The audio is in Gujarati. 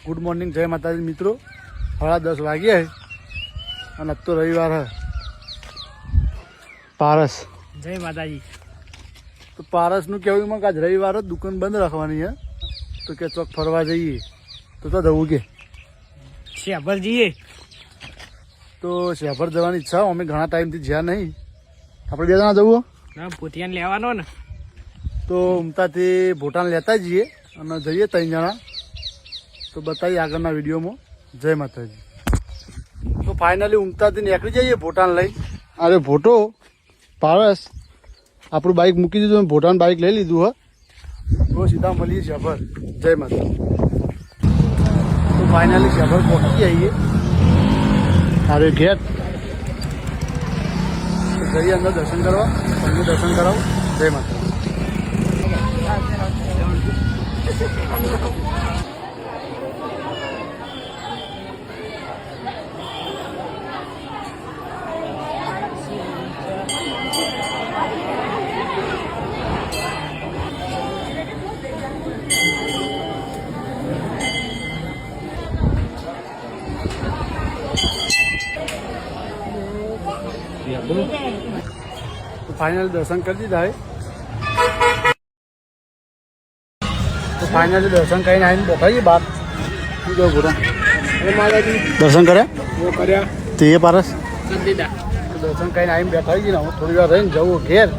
ગુડ મોર્નિંગ, જય માતાજી મિત્રો. 10:30 વાગ્યા અને આજ તો રવિવાર હે. પારસ, જય માતાજી. તો પારસનું કહેવું એમાં કે આજ રવિવાર જ દુકાન બંધ રાખવાની હે, તો કે ચોક ફરવા જઈએ. તો જવું કે શેભર જઈએ. તો શેભર જવાની ઈચ્છા, અમે ઘણા ટાઈમથી જ્યાં નહીં. આપણે 2 જણા જવું ના, પોતિયાને લેવાનો ને, તો ઉમતાથી ભૂટાન લેતા જઈએ અને જઈએ 3 જણા. તો બતાવીએ આગળના વિડીયોમાં. જય માતાજી. તો ફાઇનલી ઉમતાથી નીકળી જઈએ ભૂટાન લઈ. અરે ભોટો પારસ આપણું બાઇક મૂકી દીધું, ભૂટાન બાઇક લઈ લીધું હે. તો સીધા મળીએ શેભર. જય માતા. તો ફાઇનલી શેભર પહોંચી આવીએ. અરે ઘેર જઈએ અંદર દર્શન કરવા. તમને દર્શન કરાવું. જય માતા. તો ફાઇનલ દર્શન કરી દીધા હે. તો ફાઇનલી દર્શન કરીને આવીને બોખાઈએ બહાર. શું કહું ભૂટા? દર્શન કર્યા તે પારસ? દર્શન કરીને આવીને બેઠા જઈને હું થોડી વાર રહીને જવું ઘેર.